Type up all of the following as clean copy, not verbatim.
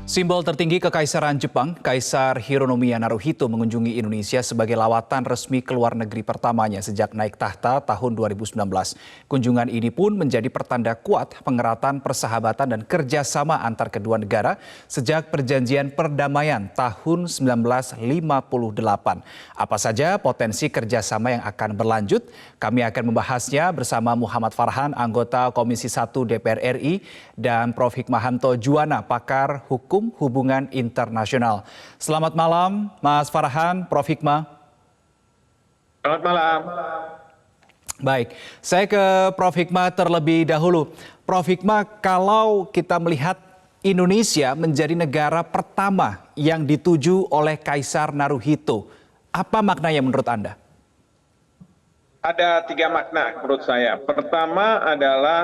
Simbol tertinggi Kekaisaran Jepang, Kaisar Hironomiya Naruhito mengunjungi Indonesia sebagai lawatan resmi ke luar negeri pertamanya sejak naik tahta tahun 2019. Kunjungan ini pun menjadi pertanda kuat pengeratan persahabatan dan kerjasama antar kedua negara sejak perjanjian perdamaian tahun 1958. Apa saja potensi kerjasama yang akan berlanjut? Kami akan membahasnya bersama Muhammad Farhan, anggota Komisi 1 DPR RI, dan Prof. Hikmahanto Juwana, pakar hukum hubungan internasional. Selamat malam, Mas Farhan, Prof. Hikmah. Selamat malam. Baik, saya ke Prof. Hikmah terlebih dahulu. Prof. Hikmah, kalau kita melihat Indonesia menjadi negara pertama yang dituju oleh Kaisar Naruhito, apa maknanya menurut Anda? Ada 3 makna menurut saya. Pertama adalah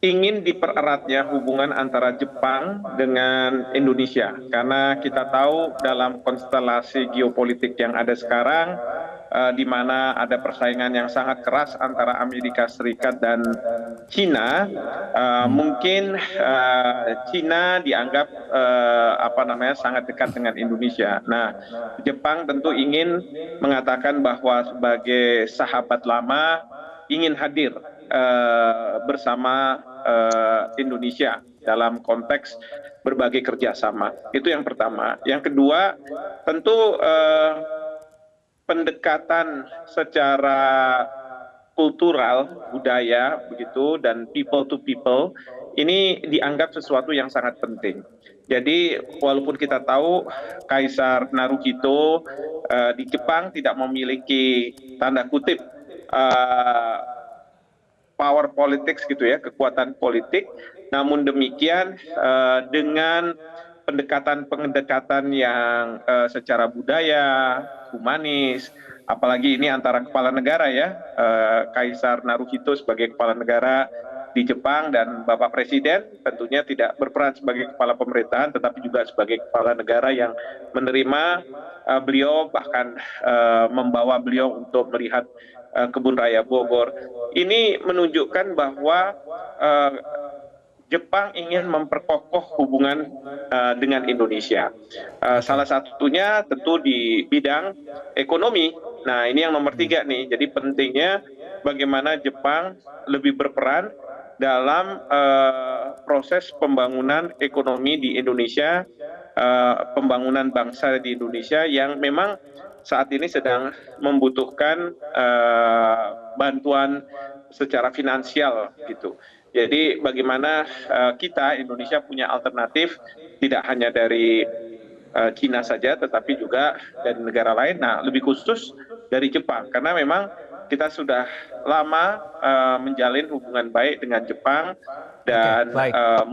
ingin dipereratnya hubungan antara Jepang dengan Indonesia. Karena kita tahu dalam konstelasi geopolitik yang ada sekarang, di mana ada persaingan yang sangat keras antara Amerika Serikat dan China, mungkin China dianggap sangat dekat dengan Indonesia. Nah, Jepang tentu ingin mengatakan bahwa sebagai sahabat lama ingin hadir bersama Indonesia dalam konteks berbagai kerjasama. Itu yang pertama. Yang kedua, tentu pendekatan secara kultural, budaya, begitu, dan people to people, ini dianggap sesuatu yang sangat penting. Jadi walaupun kita tahu Kaisar Naruhito di Jepang tidak memiliki tanda kutip power politics gitu ya, kekuatan politik, namun demikian dengan pendekatan yang secara budaya, humanis, apalagi ini antara kepala negara ya, Kaisar Naruhito sebagai kepala negara di Jepang dan Bapak Presiden tentunya tidak berperan sebagai kepala pemerintahan tetapi juga sebagai kepala negara yang menerima beliau, bahkan membawa beliau untuk melihat Kebun Raya Bogor. Ini menunjukkan bahwa Jepang ingin memperkokoh hubungan dengan Indonesia. Salah satunya tentu di bidang ekonomi. Nah, ini yang nomor 3 nih. Jadi pentingnya bagaimana Jepang lebih berperan dalam proses pembangunan ekonomi di Indonesia, pembangunan bangsa di Indonesia yang memang saat ini sedang membutuhkan bantuan secara finansial gitu. Jadi bagaimana kita Indonesia punya alternatif tidak hanya dari Cina saja tetapi juga dari negara lain. Nah, lebih khusus dari Jepang karena memang kita sudah lama menjalin hubungan baik dengan Jepang dan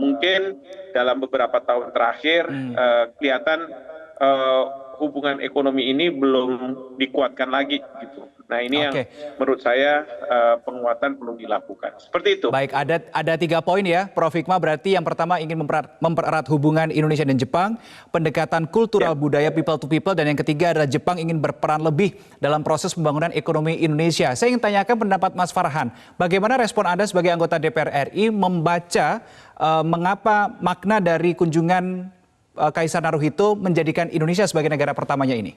mungkin dalam beberapa tahun terakhir kelihatan hubungan ekonomi ini belum dikuatkan lagi gitu. Nah, ini yang menurut saya penguatan perlu dilakukan. Seperti itu. Baik, ada 3 poin ya, Prof. Hikmah. Berarti yang pertama ingin mempererat hubungan Indonesia dan Jepang, pendekatan kultural budaya people to people, dan yang ketiga adalah Jepang ingin berperan lebih dalam proses pembangunan ekonomi Indonesia. Saya ingin tanyakan pendapat Mas Farhan. Bagaimana respon Anda sebagai anggota DPR RI membaca mengapa makna dari kunjungan Kaisar Naruhito menjadikan Indonesia sebagai negara pertamanya ini?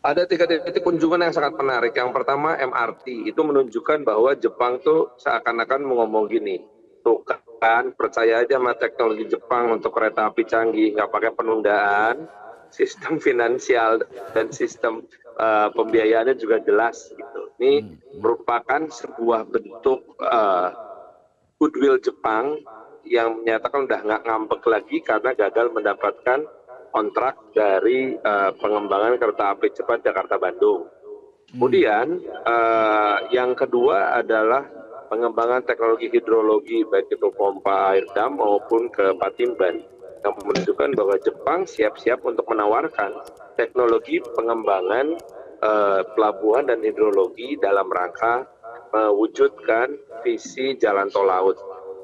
Ada 3 titik kunjungan yang sangat menarik. Yang pertama MRT, itu menunjukkan bahwa Jepang tuh seakan-akan ngomong gini, tuh kan percaya aja sama teknologi Jepang untuk kereta api canggih, nggak pakai penundaan, sistem finansial dan sistem pembiayaannya juga jelas gitu. Ini merupakan sebuah bentuk goodwill Jepang yang menyatakan udah nggak ngambek lagi karena gagal mendapatkan kontrak dari pengembangan kereta api cepat Jakarta-Bandung. Kemudian yang kedua adalah pengembangan teknologi hidrologi, baik itu pompa air dam maupun ke Patimban, yang menunjukkan bahwa Jepang siap-siap untuk menawarkan teknologi pengembangan pelabuhan dan hidrologi dalam rangka mewujudkan visi jalan tol laut.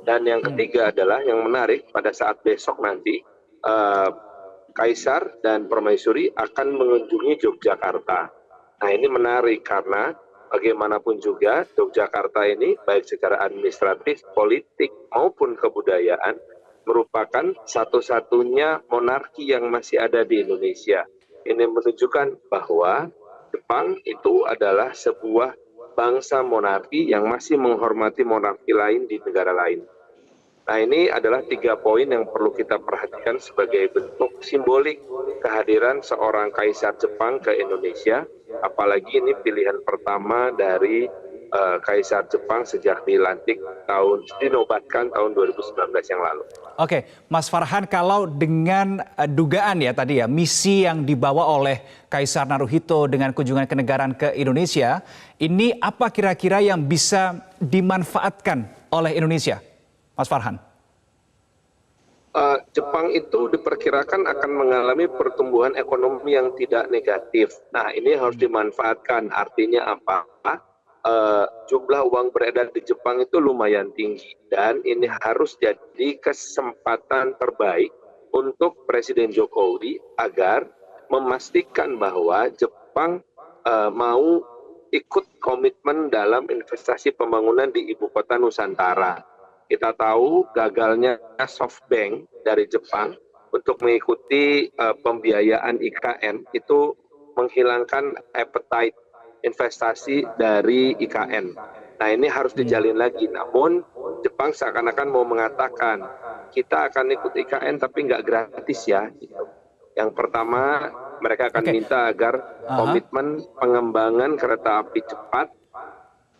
Dan yang ketiga adalah yang menarik pada saat besok nanti Kaisar dan Permaisuri akan mengunjungi Yogyakarta. Nah, ini menarik karena bagaimanapun juga Yogyakarta ini baik secara administratif, politik maupun kebudayaan merupakan satu-satunya monarki yang masih ada di Indonesia. Ini menunjukkan bahwa Jepang itu adalah sebuah bangsa monarki yang masih menghormati monarki lain di negara lain. Nah, ini adalah 3 poin yang perlu kita perhatikan sebagai bentuk simbolik kehadiran seorang kaisar Jepang ke Indonesia, apalagi ini pilihan pertama dari kaisar Jepang sejak dinobatkan tahun 2019 yang lalu. Oke, Mas Farhan, kalau dengan dugaan ya tadi ya, misi yang dibawa oleh Kaisar Naruhito dengan kunjungan kenegaraan ke Indonesia, ini apa kira-kira yang bisa dimanfaatkan oleh Indonesia, Mas Farhan? Jepang itu diperkirakan akan mengalami pertumbuhan ekonomi yang tidak negatif. Nah, ini harus dimanfaatkan. Artinya apa? Jumlah uang beredar di Jepang itu lumayan tinggi dan ini harus jadi kesempatan terbaik untuk Presiden Jokowi agar memastikan bahwa Jepang mau ikut komitmen dalam investasi pembangunan di ibu kota Nusantara. Kita tahu gagalnya SoftBank dari Jepang untuk mengikuti pembiayaan IKN itu menghilangkan appetite investasi dari IKN. Nah, ini harus dijalin lagi. Namun Jepang seakan-akan mau mengatakan kita akan ikut IKN tapi nggak gratis ya. Yang pertama mereka akan minta agar komitmen pengembangan kereta api cepat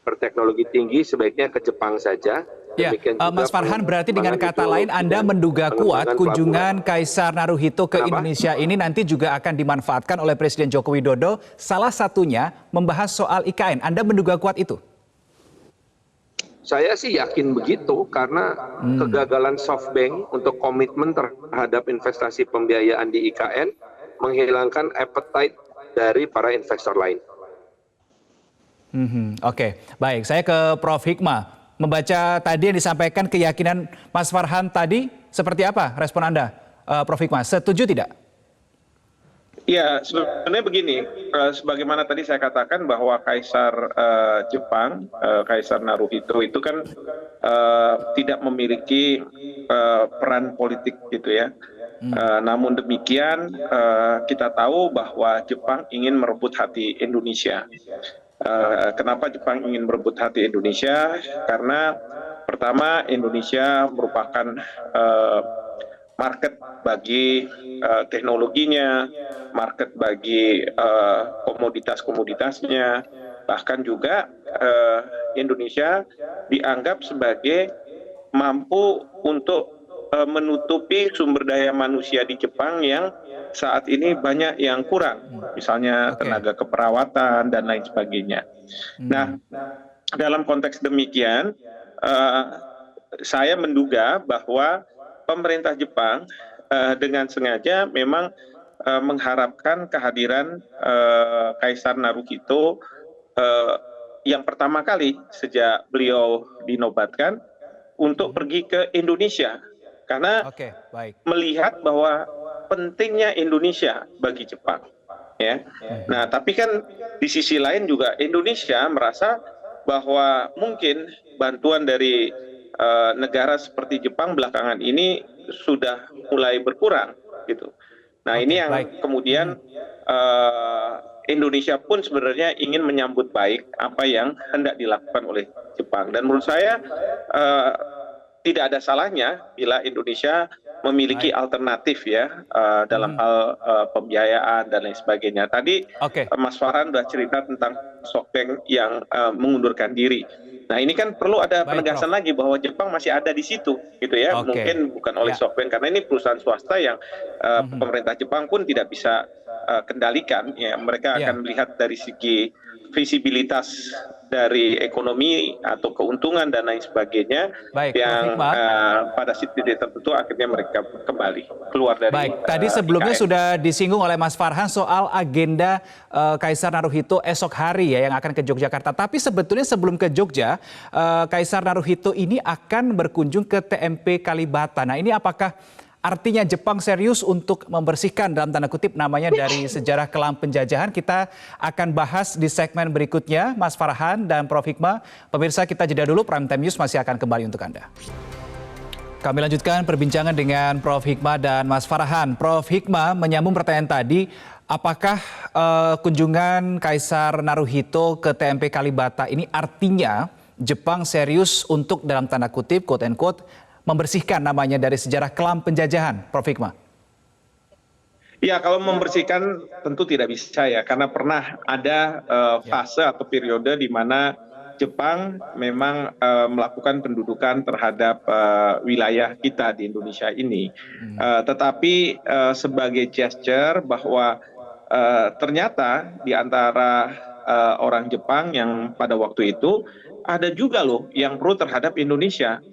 berteknologi tinggi sebaiknya ke Jepang saja. Ya, Mas Farhan, berarti dengan kata lain Anda menduga kuat kunjungan Kaisar Naruhito ke Indonesia ini nanti juga akan dimanfaatkan oleh Presiden Joko Widodo, salah satunya membahas soal IKN. Anda menduga kuat itu? Saya sih yakin begitu, karena kegagalan SoftBank untuk komitmen terhadap investasi pembiayaan di IKN menghilangkan appetite dari para investor lain. Oke, baik. Saya ke Prof. Hikmah. Membaca tadi yang disampaikan keyakinan Mas Farhan tadi, seperti apa respon Anda, Prof. Hikmah? Setuju tidak? Ya, sebenarnya begini, sebagaimana tadi saya katakan bahwa Kaisar Jepang, Kaisar Naruhito itu kan tidak memiliki peran politik gitu ya. Namun demikian kita tahu bahwa Jepang ingin merebut hati Indonesia. Kenapa Jepang ingin merebut hati Indonesia? Karena pertama, Indonesia merupakan market bagi teknologinya, market bagi komoditas-komoditasnya, bahkan juga Indonesia dianggap sebagai mampu untuk menutupi sumber daya manusia di Jepang yang saat ini banyak yang kurang, misalnya tenaga keperawatan dan lain sebagainya. Nah, dalam konteks demikian, saya menduga bahwa pemerintah Jepang dengan sengaja memang mengharapkan kehadiran Kaisar Naruhito yang pertama kali sejak beliau dinobatkan untuk pergi ke Indonesia, karena melihat bahwa pentingnya Indonesia bagi Jepang, ya. Nah, tapi kan di sisi lain juga Indonesia merasa bahwa mungkin bantuan dari negara seperti Jepang belakangan ini sudah mulai berkurang, gitu. Nah, ini yang kemudian Indonesia pun sebenarnya ingin menyambut baik apa yang hendak dilakukan oleh Jepang. Dan menurut saya tidak ada salahnya bila Indonesia memiliki alternatif ya dalam hal pembiayaan dan lain sebagainya. Tadi Mas Farhan sudah cerita tentang SoftBank yang mengundurkan diri. Nah, ini kan perlu ada penegasan lagi bahwa Jepang masih ada di situ, gitu ya. Mungkin bukan oleh SoftBank karena ini perusahaan swasta yang pemerintah Jepang pun tidak bisa kendalikan. Ya, mereka akan melihat dari segi visibilitas dari ekonomi atau keuntungan dan lain sebagainya yang pada titik tertentu akhirnya mereka kembali keluar dari tadi sebelumnya IKN. Sudah disinggung oleh Mas Farhan soal agenda Kaisar Naruhito esok hari ya yang akan ke Yogyakarta. Tapi sebetulnya sebelum ke Jogja, Kaisar Naruhito ini akan berkunjung ke TMP Kalibata. Nah, ini apakah artinya Jepang serius untuk membersihkan dalam tanda kutip namanya dari sejarah kelam penjajahan. Kita akan bahas di segmen berikutnya, Mas Farhan dan Prof. Hikmah. Pemirsa, kita jeda dulu, Prime Time News masih akan kembali untuk Anda. Kami lanjutkan perbincangan dengan Prof. Hikmah dan Mas Farhan. Prof. Hikmah, menyambung pertanyaan tadi, apakah kunjungan Kaisar Naruhito ke TMP Kalibata ini artinya Jepang serius untuk dalam tanda kutip, quote and quote, membersihkan namanya dari sejarah kelam penjajahan, Prof. Hikmah? Ya, kalau membersihkan tentu tidak bisa ya, karena pernah ada fase atau periode di mana Jepang memang melakukan pendudukan terhadap wilayah kita di Indonesia ini. Tetapi sebagai gesture bahwa ternyata di antara orang Jepang yang pada waktu itu ada juga loh yang pro terhadap Indonesia.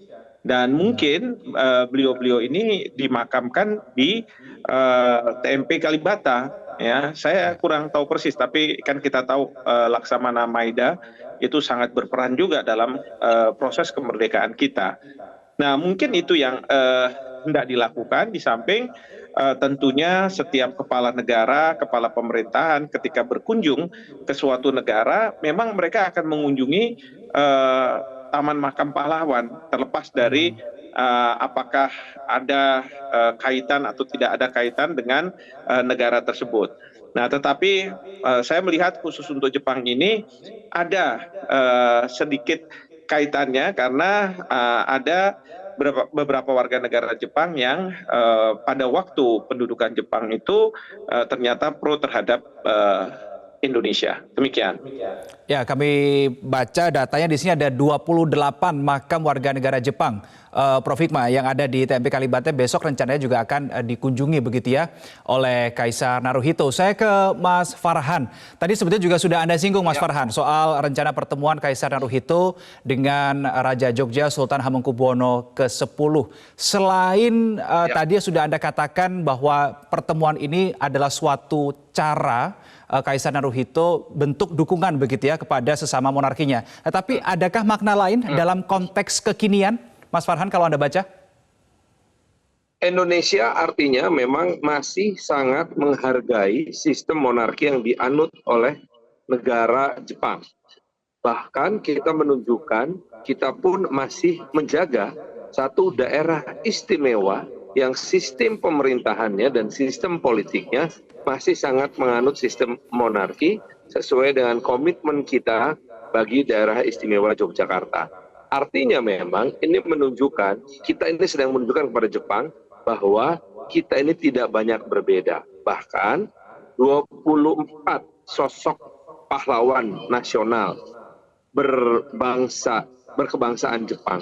Dan mungkin beliau-beliau ini dimakamkan di TMP Kalibata. Ya, saya kurang tahu persis, tapi kan kita tahu Laksamana Maeda itu sangat berperan juga dalam proses kemerdekaan kita. Nah, mungkin itu yang hendak dilakukan, di samping tentunya setiap kepala negara, kepala pemerintahan ketika berkunjung ke suatu negara, memang mereka akan mengunjungi Taman Makam Pahlawan, terlepas dari apakah ada kaitan atau tidak ada kaitan dengan negara tersebut. Nah, tetapi saya melihat khusus untuk Jepang ini ada sedikit kaitannya karena ada beberapa warga negara Jepang yang pada waktu pendudukan Jepang itu ternyata pro terhadap Indonesia. Demikian. Ya, kami baca datanya di sini ada 28 makam warga negara Jepang, Prof. Hikmah, yang ada di TMP Kalibata. Besok rencananya juga akan dikunjungi begitu ya oleh Kaisar Naruhito. Saya ke Mas Farhan. Tadi sebetulnya juga sudah Anda singgung, Mas Farhan, soal rencana pertemuan Kaisar Naruhito dengan Raja Jogja Sultan Hamengkubuwono ke-10. Selain tadi sudah Anda katakan bahwa pertemuan ini adalah suatu cara Kaisar Naruhito bentuk dukungan begitu ya kepada sesama monarkinya. Tetapi adakah makna lain dalam konteks kekinian, Mas Farhan, kalau Anda baca? Indonesia artinya memang masih sangat menghargai sistem monarki yang dianut oleh negara Jepang. Bahkan kita menunjukkan kita pun masih menjaga satu daerah istimewa yang sistem pemerintahannya dan sistem politiknya masih sangat menganut sistem monarki sesuai dengan komitmen kita bagi daerah istimewa Yogyakarta. Artinya memang ini menunjukkan, kita ini sedang menunjukkan kepada Jepang bahwa kita ini tidak banyak berbeda. Bahkan 24 sosok pahlawan nasional berkebangsaan Jepang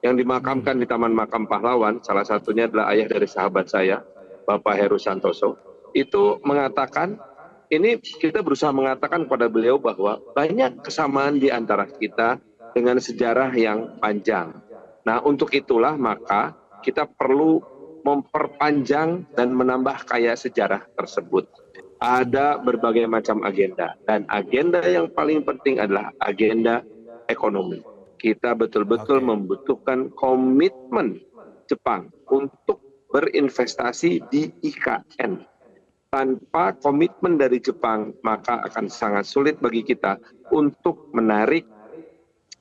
yang dimakamkan di Taman Makam Pahlawan, salah satunya adalah ayah dari sahabat saya, Bapak Heru Santoso, itu mengatakan, ini kita berusaha mengatakan kepada beliau bahwa banyak kesamaan di antara kita dengan sejarah yang panjang. Nah, untuk itulah maka kita perlu memperpanjang dan menambah kaya sejarah tersebut. Ada berbagai macam agenda, dan agenda yang paling penting adalah agenda ekonomi. Kita betul-betul membutuhkan komitmen Jepang untuk berinvestasi di IKN. Tanpa komitmen dari Jepang, maka akan sangat sulit bagi kita untuk menarik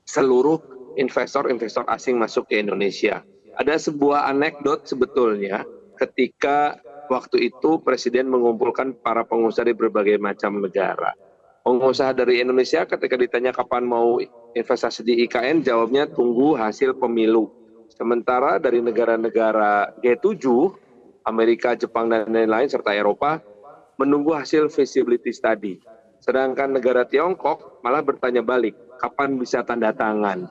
seluruh investor-investor asing masuk ke Indonesia. Ada sebuah anekdot sebetulnya ketika waktu itu Presiden mengumpulkan para pengusaha di berbagai macam negara. Pengusaha dari Indonesia ketika ditanya kapan mau investasi di IKN, jawabnya tunggu hasil pemilu. Sementara dari negara-negara G7, Amerika, Jepang, dan lain-lain, serta Eropa, menunggu hasil feasibility study. Sedangkan negara Tiongkok malah bertanya balik, kapan bisa tanda tangan?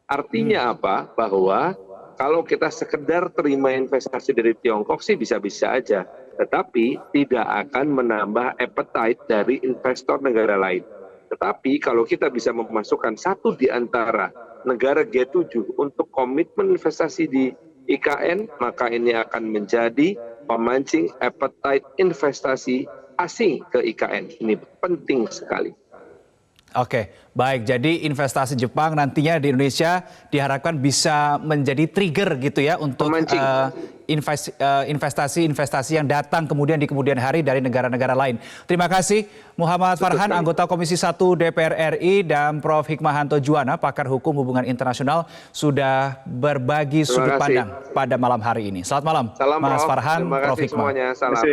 Artinya apa? Bahwa kalau kita sekedar terima investasi dari Tiongkok sih bisa-bisa aja. Tetapi tidak akan menambah appetite dari investor negara lain. Tetapi kalau kita bisa memasukkan satu di antara negara G7 untuk komitmen investasi di IKN, maka ini akan menjadi pemancing appetite investasi asing ke IKN. Ini penting sekali. Oke, baik. Jadi investasi Jepang nantinya di Indonesia diharapkan bisa menjadi trigger gitu ya untuk investasi-investasi yang datang kemudian di kemudian hari dari negara-negara lain. Terima kasih Muhammad Farhan, anggota Komisi 1 DPR RI, dan Prof. Hikmahanto Juwana, pakar hukum hubungan internasional, sudah berbagi sudut pandang pada malam hari ini. Selamat malam, Salam, Mas Prof. Farhan, Terima Prof. kasih Hikmah. semuanya. Salam.